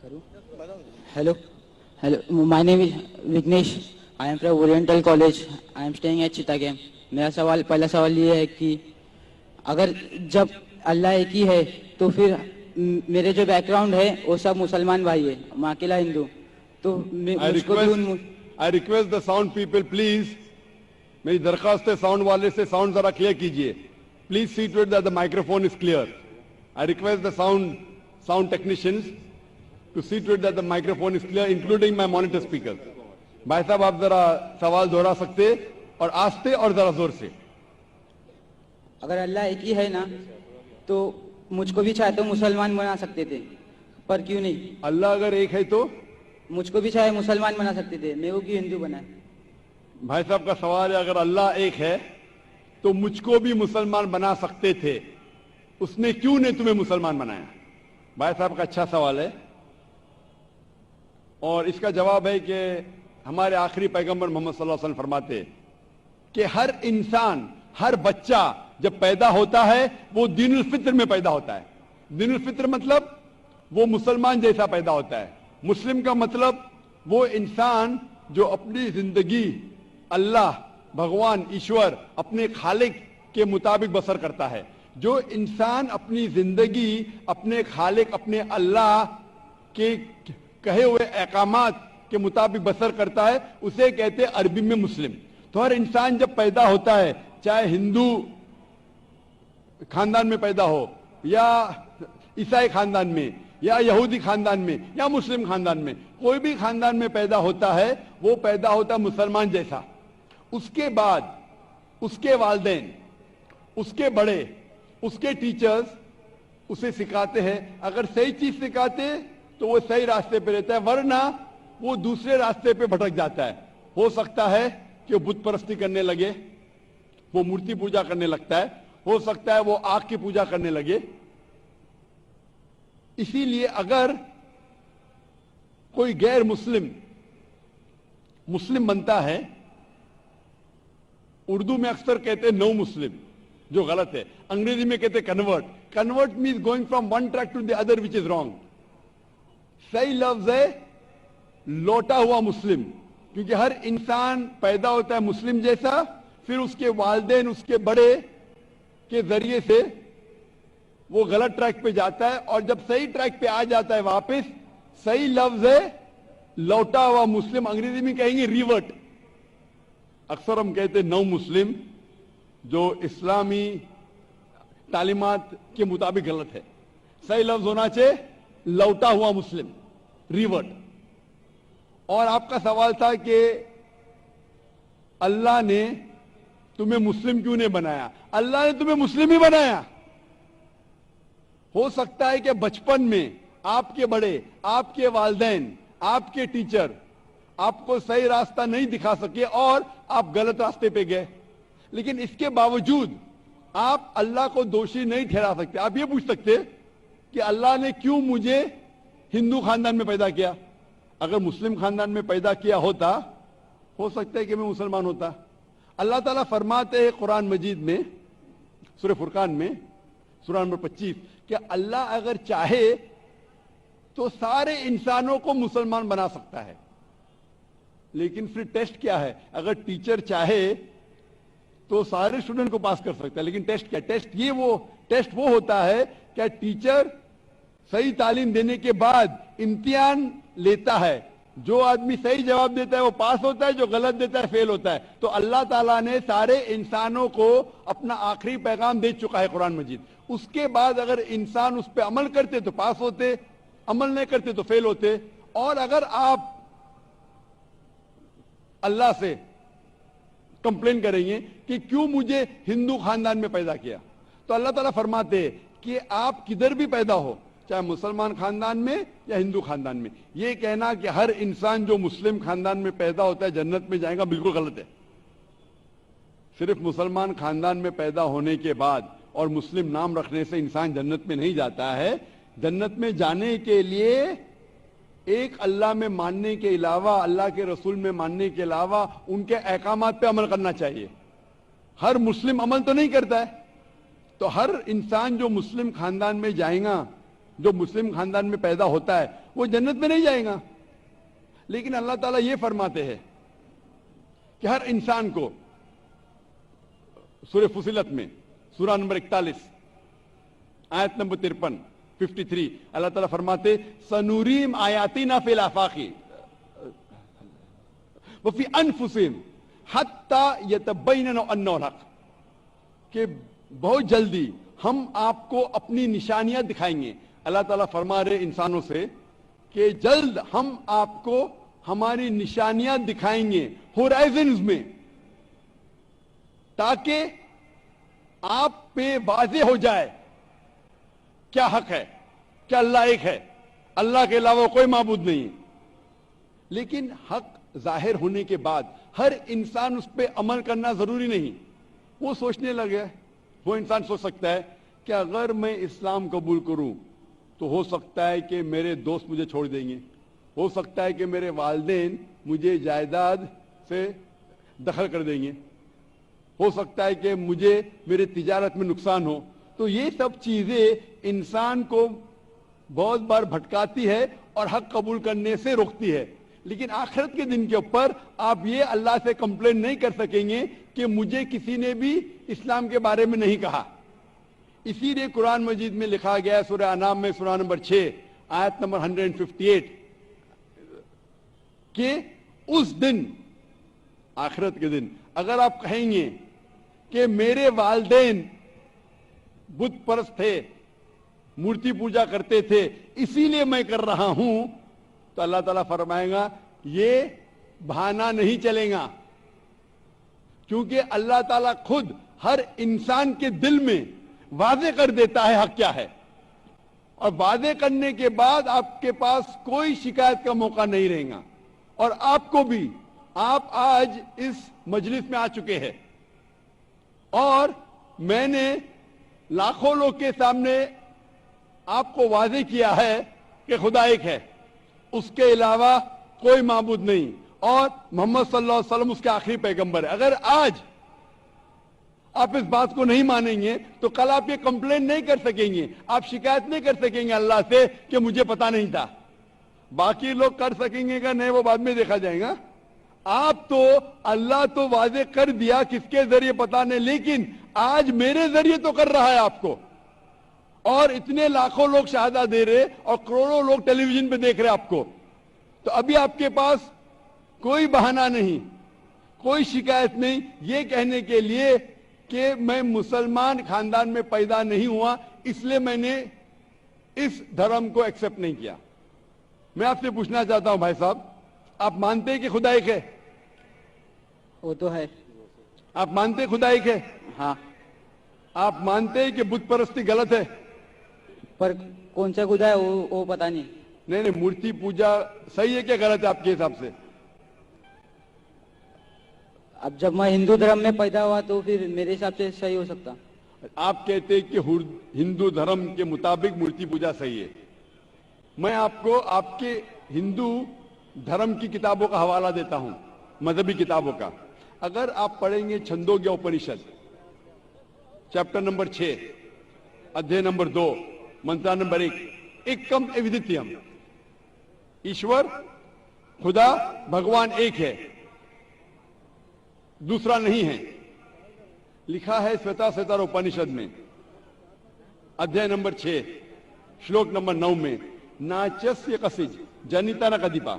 Hello. Hello. My name is Vignesh. I am from Oriental College. I am staying at Chittagam. मेरा पहला सवाल ये है कि अगर जब अल्लाह एक ही है तो फिर मेरे जो बैकग्राउंड है वो सब मुसलमान भाई है, मैं अकेला हिंदू, तो मुझको भी I request the sound people please, मेरी दरखास्त है साउंड वाले से साउंड जरा क्लियर कीजिए. Please see to it that the microphone is clear. I request the sound technicians to see to it that the microphone is clear, including my monitor speakers. भाई साहब आप जरा सवाल दोहरा सकते और आस्ते और जरा जोर से. अगर अल्लाह एक ही है ना तो मुझको भी चाहे तो मुसलमान बना सकते थे, पर क्यों नहीं? अल्लाह अगर एक है तो मुझको भी चाहे मुसलमान बना सकते थे, मैं वो क्यों हिंदू बनाए? भाई साहब का सवाल है अगर अल्लाह एक है तो मुझको भी मुसलमान बना सकते थे, उसने क्यों नहीं तुम्हें मुसलमान बनाया? भाई साहब का अच्छा सवाल है और इसका जवाब है कि हमारे आखिरी पैगंबर मोहम्मद सल्लल्लाहु अलैहि वसल्लम फरमाते कि हर इंसान, हर बच्चा जब पैदा होता है वो दीनुल फित्र में पैदा होता है. दीनुल फित्र मतलब वो मुसलमान जैसा पैदा होता है. मुस्लिम का मतलब वो इंसान जो अपनी जिंदगी अल्लाह, भगवान, ईश्वर, अपने खालिक के मुताबिक बसर करता है. जो इंसान अपनी जिंदगी अपने खालिक, अपने अल्लाह के कहे हुए अहकामात के मुताबिक बसर करता है उसे कहते हैं अरबी में मुस्लिम. तो हर इंसान जब पैदा होता है, चाहे हिंदू खानदान में पैदा हो या ईसाई खानदान में या यहूदी खानदान में या मुस्लिम खानदान में, कोई भी खानदान में पैदा होता है वो पैदा होता है मुसलमान जैसा. उसके बाद उसके वालिदैन, उसके बड़े, उसके टीचर्स उसे सिखाते हैं. अगर सही चीज सिखाते तो वो सही रास्ते पे रहता है, वरना वो दूसरे रास्ते पे भटक जाता है. हो सकता है कि वो बुत परस्ती करने लगे, वो मूर्ति पूजा करने लगता है, हो सकता है वो आग की पूजा करने लगे. इसीलिए अगर कोई गैर मुस्लिम मुस्लिम बनता है, उर्दू में अक्सर कहते हैं नो मुस्लिम, जो गलत है. अंग्रेजी में कहते हैं convert. Convert means going from one track to the other which is wrong. सही लफ्ज है लौटा हुआ मुस्लिम, क्योंकि हर इंसान पैदा होता है मुस्लिम जैसा, फिर उसके वालिदैन, उसके बड़े के जरिए से वो गलत ट्रैक पे जाता है और जब सही ट्रैक पे आ जाता है वापस, सही लफ्ज है लौटा हुआ मुस्लिम. अंग्रेजी में कहेंगे रिवर्ट. अक्सर हम कहते हैं नौ मुस्लिम, जो इस्लामी तालीमात के मुताबिक गलत है. सही लफ्ज होना चाहिए लौटा हुआ मुस्लिम, रिवर्ट. और आपका सवाल था कि अल्लाह ने तुम्हें मुस्लिम क्यों नहीं बनाया? अल्लाह ने तुम्हें मुस्लिम ही बनाया. हो सकता है कि बचपन में आपके बड़े, आपके वालिदैन, आपके टीचर आपको सही रास्ता नहीं दिखा सके और आप गलत रास्ते पे गए, लेकिन इसके बावजूद आप अल्लाह को दोषी नहीं ठहरा सकते. आप ये पूछ सकते कि अल्लाह ने क्यों मुझे हिंदू खानदान में पैदा किया? अगर मुस्लिम खानदान में पैदा किया होता, हो सकता है कि मैं मुसलमान होता. अल्लाह ताला फरमाते हैं कुरान मजीद में, सूरह फुरकान में, सूरह नंबर 25, कि अल्लाह अगर चाहे तो सारे इंसानों को मुसलमान बना सकता है. लेकिन फिर टेस्ट क्या है? अगर टीचर चाहे तो सारे स्टूडेंट को पास कर सकता है, लेकिन टेस्ट क्या? टेस्ट वो होता है क्या टीचर सही तालीम देने के बाद इम्तिहान लेता है. जो आदमी सही जवाब देता है वो पास होता है, जो गलत देता है फेल होता है. तो अल्लाह ताला ने सारे इंसानों को अपना आखिरी पैगाम दे चुका है कुरान मजीद. उसके बाद अगर इंसान उस पर अमल करते तो पास होते, अमल नहीं करते तो फेल होते. और अगर आप अल्लाह से कंप्लेन करेंगे कि क्यों मुझे हिंदू खानदान में पैदा किया, तो अल्लाह ताला फरमाते कि आप किधर भी पैदा हो, चाहे मुसलमान खानदान में या हिंदू खानदान में, ये कहना कि हर इंसान जो मुस्लिम खानदान में पैदा होता है जन्नत में जाएगा, बिल्कुल गलत है. सिर्फ मुसलमान खानदान में पैदा होने के बाद और मुस्लिम नाम रखने से इंसान जन्नत में नहीं जाता है. जन्नत में जाने के लिए एक अल्लाह में मानने के अलावा, अल्लाह के रसूल में मानने के अलावा उनके अहकामात पे अमल करना चाहिए. हर मुस्लिम अमल तो नहीं करता है, तो हर इंसान जो मुस्लिम खानदान में जाएगा جو مسلم خاندان میں پیدا ہوتا ہے وہ جنت میں نہیں جائے گا. لیکن اللہ تعالیٰ یہ فرماتے ہیں کہ ہر انسان کو سورہ فصلت میں سورہ نمبر 41 آیت نمبر 53 اللہ تعالیٰ فرماتے سنوریم آیاتنا فی الآفاق وفی انفسہم حتی یتبین انہ الحق، کہ بہت جلدی ہم آپ کو اپنی نشانیاں دکھائیں گے. اللہ تعالیٰ فرما رہے انسانوں سے کہ جلد ہم آپ کو ہماری نشانیاں دکھائیں گے ہورائزنز میں، تاکہ آپ پہ واضح ہو جائے کیا حق ہے، کیا اللہ ایک ہے، اللہ کے علاوہ کوئی معبود نہیں. لیکن حق ظاہر ہونے کے بعد ہر انسان اس پہ عمل کرنا ضروری نہیں. وہ سوچنے لگے، وہ انسان سوچ سکتا ہے کہ اگر میں اسلام قبول کروں تو ہو سکتا ہے کہ میرے دوست مجھے چھوڑ دیں گے، ہو سکتا ہے کہ میرے والدین مجھے جائیداد سے دخل کر دیں گے، ہو سکتا ہے کہ مجھے میرے تجارت میں نقصان ہو. تو یہ سب چیزیں انسان کو بہت بار بھٹکاتی ہے اور حق قبول کرنے سے روکتی ہے. لیکن آخرت کے دن کے اوپر آپ یہ اللہ سے کمپلین نہیں کر سکیں گے کہ مجھے کسی نے بھی اسلام کے بارے میں نہیں کہا. اسی لیے قرآن مجید میں لکھا گیا ہے سورہ انعام میں سورہ نمبر 6 آیت نمبر 158 کہ اس دن، آخرت کے دن، اگر آپ کہیں گے کہ میرے والدین بت پرست تھے، مورتی پوجا کرتے تھے، اسی لیے میں کر رہا ہوں، تو اللہ تعالیٰ فرمائے گا یہ بہانہ نہیں چلے گا، کیونکہ اللہ تعالیٰ خود ہر انسان کے دل میں واضح کر دیتا ہے حق کیا ہے، اور واضح کرنے کے بعد آپ کے پاس کوئی شکایت کا موقع نہیں رہے گا. اور آپ کو بھی، آپ آج اس مجلس میں آ چکے ہیں اور میں نے لاکھوں لوگ کے سامنے آپ کو واضح کیا ہے کہ خدا ایک ہے، اس کے علاوہ کوئی معبود نہیں، اور محمد صلی اللہ علیہ وسلم اس کے آخری پیغمبر ہے. اگر آج آپ اس بات کو نہیں مانیں گے تو کل آپ یہ کمپلین نہیں کر سکیں گے، آپ شکایت نہیں کر سکیں گے اللہ سے کہ مجھے پتا نہیں تھا. باقی لوگ کر سکیں گے کہ نہیں، وہ بعد میں دیکھا جائے گا. آپ تو اللہ تو واضح کر دیا کس کے ذریعے پتا نہیں، لیکن آج میرے ذریعے تو کر رہا ہے آپ کو، اور اتنے لاکھوں لوگ شہادہ دے رہے اور کروڑوں لوگ ٹیلی ویژن پہ دیکھ رہے آپ کو. تو ابھی آپ کے پاس کوئی بہانہ نہیں، کوئی شکایت نہیں یہ کہنے کے لیے کہ میں مسلمان خاندان میں پیدا نہیں ہوا، اس لیے میں نے اس دھرم کو ایکسپٹ نہیں کیا. میں آپ سے پوچھنا چاہتا ہوں بھائی صاحب، آپ مانتے ہیں کہ خدا ایک ہے؟ وہ تو ہے. آپ مانتے ہیں خدا ایک ہے؟ ہاں. آپ مانتے ہیں کہ بت پرستی غلط ہے؟ پر کون سا خدا ہے وہ پتا نہیں. نہیں، مورتی پوجا صحیح ہے کہ غلط ہے آپ کے حساب سے؟ اب جب میں ہندو دھرم میں پیدا ہوا تو پھر میرے حساب سے صحیح ہو سکتا. آپ کہتے ہیں کہ ہندو دھرم کے مطابق مورتی پوجا صحیح ہے. میں آپ کو آپ کے ہندو دھرم کی کتابوں کا حوالہ دیتا ہوں، مذہبی کتابوں کا. اگر آپ پڑھیں گے چھندوگیہ اپنشد چیپٹر نمبر 6 ادھیے نمبر 2 منترا نمبر 1، ایکم ایودتیم، ایشور خدا بھگوان ایک ہے، دوسرا نہیں ہے. لکھا ہے سویتا سوتر اپنشد میں ادھیے نمبر 6 شلوک نمبر 9 میں، ناچسیہ کسج جنیتا نہ کدیپا،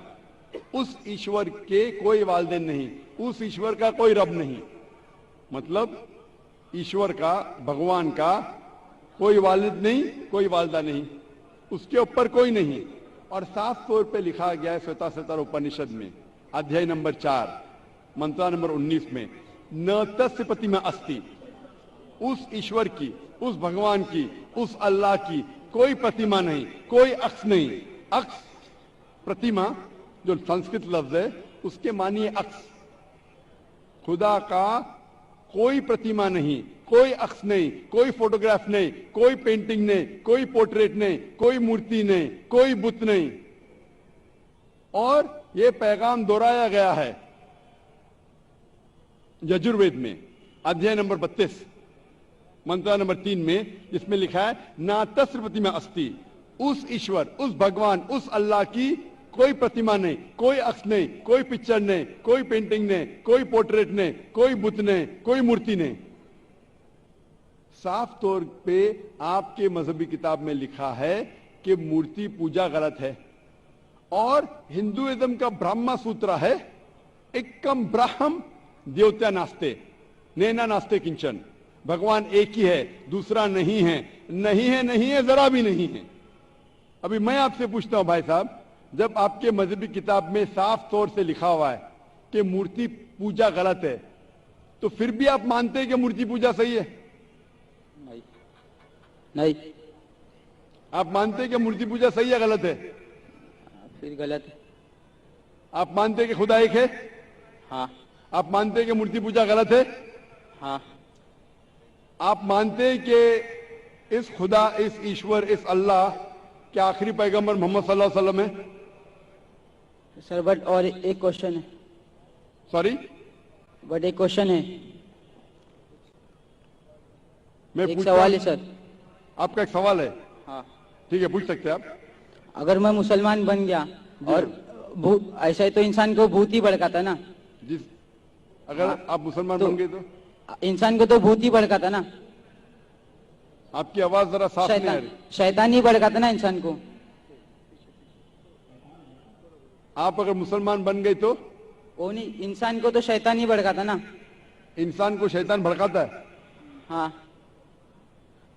اس ایشور کے کوئی والدین نہیں، اس ایشور کا کوئی رب نہیں. مطلب ایشور کا، بھگوان کا کوئی والد نہیں، کوئی والدہ نہیں، اس کے اوپر کوئی نہیں. اور صاف طور پہ لکھا گیا ہے سویتا سوتر اپنشد میں ادھیے نمبر 4 منترا نمبر 19 میں، نہ تسیہ پرتیما استی، اس ایشور کی، اس بھگوان کی، اس اللہ کی کوئی پرتیما نہیں، کوئی عکس نہیں. عکس، پرتیما جو سنسکرت لفظ ہے اس کے معنی ہے عکس. خدا کا کوئی پرتیما نہیں، کوئی عکس نہیں، کوئی فوٹوگراف نہیں، کوئی پینٹنگ نہیں، کوئی پورٹریٹ نہیں، کوئی مورتی نہیں، کوئی بت نہیں. اور یہ پیغام دہرایا گیا ہے یجروید میں ادھیے نمبر 32 منترا نمبر 3 میں، جس میں لکھا ہے نا تسیہ پرتیما استی، उस ईश्वर, उस भगवान, उस अल्लाह की कोई प्रतिमा नहीं, कोई अक्स नहीं, कोई पिक्चर नहीं, कोई पेंटिंग नहीं, कोई पोर्ट्रेट नहीं, कोई बुत नहीं, कोई मूर्ति नहीं। साफ तौर पे आपके मजहबी किताब में लिखा है कि मूर्ति पूजा गलत है, और हिंदुइज्म का ब्रह्मा सूत्र है, एकम ब्रह्म देवता नास्ते नैना नास्ते किंचन, भगवान एक ही है, दूसरा नहीं है, नहीं है, नहीं है, जरा भी नहीं है। अभी मैं आपसे पूछता हूं भाई साहब, जब आपके मजहबी किताब में साफ तौर से लिखा हुआ है कि मूर्ति पूजा गलत है, तो फिर भी आप मानते हैं कि मूर्ति पूजा सही है? नहीं, नहीं, आप मानते हैं कि मूर्ति पूजा सही है गलत है? फिर गलत है। आप मानते हैं कि खुदा एक है? हाँ। आप मानते हैं कि मूर्ति पूजा गलत है? हाँ। आप मानते हैं कि इस खुदा, इस ईश्वर, इस अल्लाह के आखिरी पैगंबर मोहम्मद सल्लल्लाहु अलैहि वसल्लम है? सर बट और एक क्वेश्चन है। सॉरी, बट एक क्वेश्चन है, मैं एक पूछता सवाल है हूं। सर। आपका एक सवाल है? हाँ। ठीक है, पूछ सकते हैं आप। अगर मैं मुसलमान बन गया और ऐसा ही तो इंसान को भूत ही भड़काता ना। जिस अगर हाँ, आप मुसलमान तो बन गए तो इंसान को तो भूत ही भड़काता ना। आपकी आवाज जरा साफ नहीं आ रही। शैतान ही भड़काता ना इंसान को। आप अगर मुसलमान बन गए तो वो नहीं, इंसान को तो शैतान ही भड़काता ना। इंसान को शैतान भड़काता है। हाँ,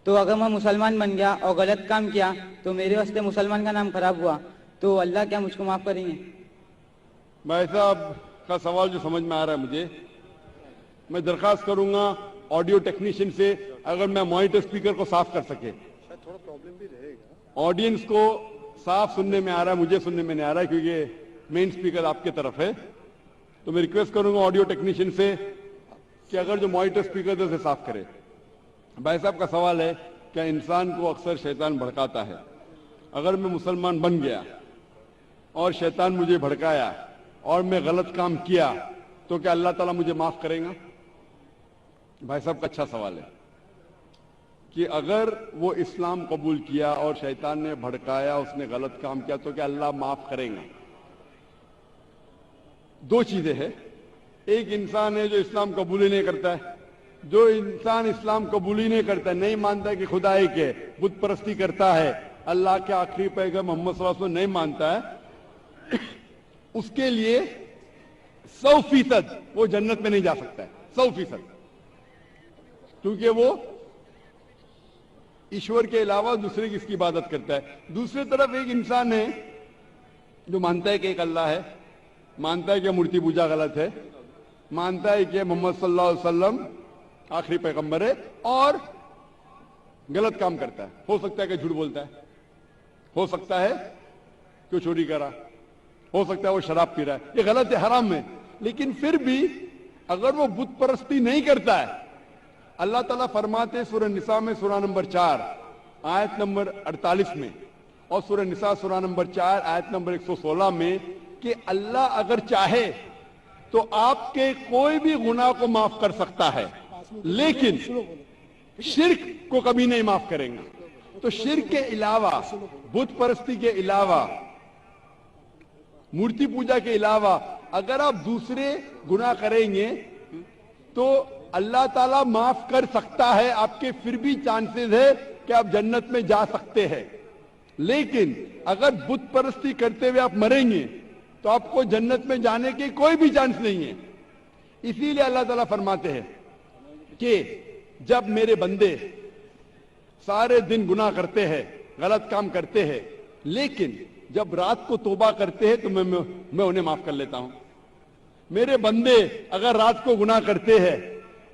तो अगर मैं मुसलमान बन गया और गलत काम किया तो मेरे वास्ते मुसलमान का नाम खराब हुआ, तो अल्लाह क्या मुझको माफ करेंगे? भाई साहब का सवाल जो समझ में आ रहा है मुझे, मैं दरखास्त करूंगा ऑडियो टेक्नीशियन से, अगर मैं मॉनिटर स्पीकर को साफ कर सके। थोड़ा प्रॉब्लम भी रहेगा। ऑडियंस को साफ सुनने में आ रहा है, मुझे सुनने में नहीं आ रहा है क्योंकि मेन स्पीकर आपके तरफ है। तो मैं रिक्वेस्ट करूंगा ऑडियो टेक्नीशियन से कि अगर जो मॉनिटर स्पीकर है उसे साफ करे। भाई साहब का सवाल है, क्या इंसान को अक्सर शैतान भड़काता है? अगर मैं मुसलमान बन गया और शैतान मुझे भड़काया और मैं गलत काम किया, तो क्या अल्लाह ताला मुझे माफ करेगा? भाई साहब का अच्छा सवाल है कि अगर वो इस्लाम कबूल किया और शैतान ने भड़काया, उसने गलत काम किया, तो क्या अल्लाह माफ करेगा? दो चीजें हैं। एक इंसान है जो इस्लाम कबूल ही नहीं करता है। जो इंसान इस्लाम कबूल ही नहीं करता है, नहीं मानता है कि खुदा एक है, बुत परस्ती करता है, अल्लाह के आखिरी पैगंबर मोहम्मद सल्लल्लाहु अलैहि वसल्लम नहीं मानता है, उसके लिए 100% वो जन्नत में नहीं जा सकता है। 100%, क्योंकि वो ईश्वर के अलावा दूसरे किसकी इबादत करता है। दूसरी तरफ एक इंसान है जो मानता है कि एक अल्लाह है, मानता है कि मूर्ति पूजा गलत है, मानता है कि मोहम्मद सल्लल्लाहु अलैहि वसल्लम आखिरी पैगंबर है, और गलत काम करता है। हो सकता है कि झूठ बोलता है, हो सकता है कि वो चोरी करा, हो सकता है वो शराब पी रहा है, ये गलत है, हराम है। लेकिन फिर भी अगर वो बुत परस्ती नहीं करता है, अल्लाह ताला फरमाते सूरह निसा में सूरह नंबर 4 आयत नंबर 48 में, और सूरह निसा सूरह नंबर 4 आयत नंबर 116 में कि अल्लाह अगर चाहे तो आपके कोई भी गुनाह को माफ कर सकता है, लेकिन शिर्क को कभी नहीं माफ करेंगे। तो शिर्क के अलावा, बुत परस्ती के अलावा, मूर्ति पूजा के अलावा अगर आप दूसरे गुनाह करेंगे तो अल्लाह ताला माफ कर सकता है। आपके फिर भी चांसेस है कि आप जन्नत में जा सकते हैं। लेकिन अगर बुत परस्ती करते हुए आप मरेंगे तो आपको जन्नत में जाने के कोई भी चांस नहीं है। इसीलिए अल्लाह ताला फरमाते हैं कि जब मेरे बंदे सारे दिन गुनाह करते हैं, गलत काम करते हैं, लेकिन जब रात को तौबा करते हैं तो मैं उन्हें माफ कर लेता हूं। मेरे बंदे अगर रात को गुनाह करते हैं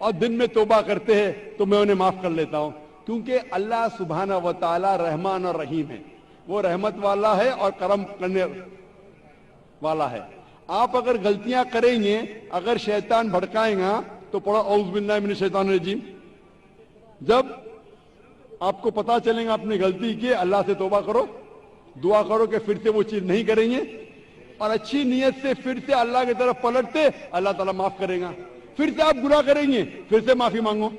और दिन में तौबा करते हैं तो मैं उन्हें माफ कर लेता हूं, क्योंकि अल्लाह सुब्हाना व तआला रहमान और रहीम है। वो रहमत वाला है और करम करने वाला है। आप अगर गलतियां करेंगे, अगर शैतान भड़काएगा तो पढ़ो औज़ बिल्लाहि मिनश शैतानिर रजीम। जब आपको पता चलेगा आपने गलती की, अल्लाह से तौबा करो, दुआ करो कि फिर से वो चीज नहीं करेंगे, और अच्छी नीयत से फिर से अल्लाह की तरफ पलटते, अल्लाह ताला माफ करेगा। फिर से आप गुनाह करेंगे, फिर से माफी मांगो।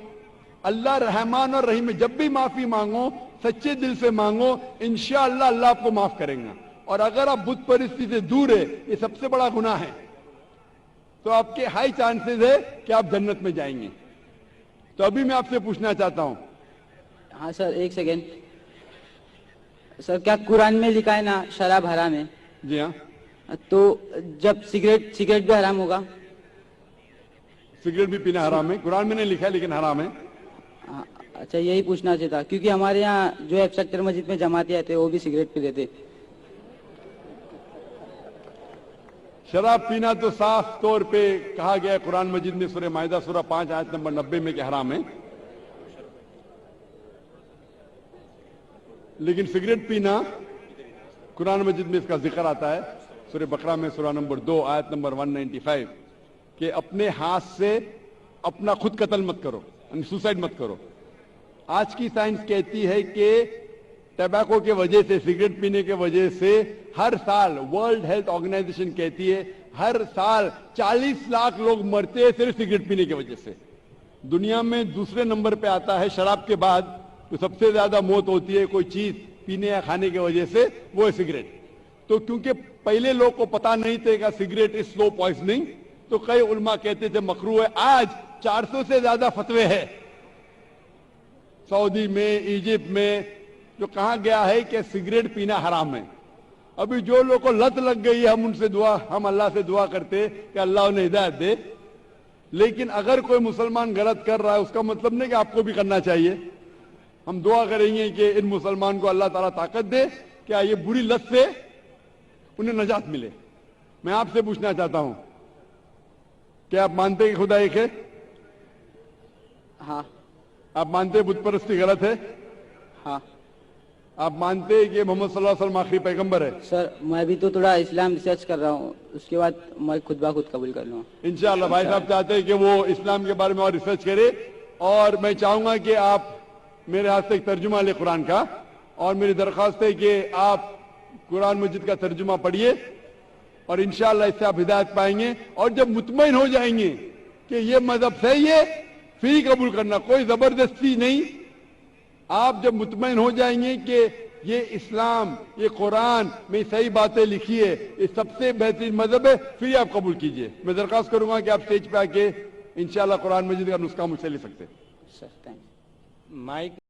अल्लाह रहमान और रहीम है। जब भी माफी मांगो سچے دل سے مانگو, انشاءاللہ اللہ آپ کو معاف کریں گا. اور اگر آپ بت پرستی سے دور ہے, یہ سب سے بڑا گناہ ہے, تو آپ کے ہائی چانسز ہے کہ آپ جنت میں جائیں گے. تو ابھی میں آپ سے پوچھنا چاہتا ہوں, ہاں سر ایک سیکنڈ سر, کیا قرآن میں لکھا ہے نا شراب حرام ہے؟ جی ہاں, تو جب سگریٹ بھی حرام ہوگا؟ سگریٹ بھی پینا حرام ہے, قرآن میں نہیں لکھا ہے لیکن حرام ہے. اچھا یہی پوچھنا چاہتا, کیونکہ ہمارے یہاں جو ایف سیکٹر مسجد میں جماعتی آتے وہ بھی سگریٹ پی لیتے. شراب پینا تو صاف طور پہ کہا گیا ہے قرآن مجید میں, سورہ مائدہ سورہ 5 آیت نمبر 90 میں کہ حرام ہے. لیکن سگریٹ پینا قرآن مجید میں اس کا ذکر آتا ہے سورہ بقرہ میں سورہ نمبر 2 آیت نمبر 195 کہ اپنے ہاتھ سے اپنا خود قتل مت کرو, یعنی سوسائڈ مت کرو. آج کی سائنس کہتی ہے کہ ٹبیکو کے وجہ سے, سگریٹ پینے کے وجہ سے ہر سال ورلڈ ہیلتھ آرگنائزیشن کہتی ہے ہر سال 40 لاکھ لوگ مرتے ہیں صرف سگریٹ پینے کی وجہ سے. دنیا میں دوسرے نمبر پہ آتا ہے شراب کے بعد, تو سب سے زیادہ موت ہوتی ہے کوئی چیز پینے یا کھانے کی وجہ سے, وہ ہے سگریٹ. تو کیونکہ پہلے لوگ کو پتا نہیں تھے کہ سگریٹ از سلو پوائزننگ, تو کئی علماء کہتے تھے مکروہ ہے. آج 400 سے زیادہ فتوے ہیں سعودی میں, ایجپٹ میں, جو کہا گیا ہے کہ سگریٹ پینا حرام ہے. ابھی جو لوگ کو لت لگ گئی ہے, ہم اللہ سے دعا کرتے کہ اللہ انہیں ہدایت دے. لیکن اگر کوئی مسلمان غلط کر رہا ہے اس کا مطلب نہیں کہ آپ کو بھی کرنا چاہیے. ہم دعا کریں گے کہ ان مسلمان کو اللہ تعالیٰ طاقت دے کہ یہ بری لت سے انہیں نجات ملے. میں آپ سے پوچھنا چاہتا ہوں, کیا آپ مانتے کہ خدا ایک ہے؟ ہاں. آپ مانتے بت پرستی غلط ہے؟ ہاں. آپ مانتے کہ محمد صلی اللہ علیہ وسلم آخری پیغمبر ہے؟ سر میں بھی تو تھوڑا اسلام ریسرچ کر رہا ہوں, اس کے بعد میں خود بخود قبول کر لوں گا انشاءاللہ. بھائی صاحب چاہتے ہیں کہ وہ اسلام کے بارے میں اور ریسرچ کرے, اور میں چاہوں گا کہ آپ میرے ہاتھ سے ایک ترجمہ لیں قرآن کا, اور میری درخواست ہے کہ آپ قرآن مجید کا ترجمہ پڑھیے, اور انشاءاللہ اس سے آپ ہدایت پائیں گے. اور جب مطمئن ہو جائیں گے کہ یہ مذہب صحیح ہے, پھر قبول کرنا, کوئی زبردستی نہیں. آپ جب مطمئن ہو جائیں گے کہ یہ اسلام, یہ قرآن میں صحیح باتیں لکھی ہے, یہ سب سے بہترین مذہب ہے, پھر آپ قبول کیجئے. میں درخواست کروں گا کہ آپ اسٹیج پہ آ کے انشاءاللہ قرآن مجید کا نسخہ مجھ سے لے سکتے ہیں. Sir thank mic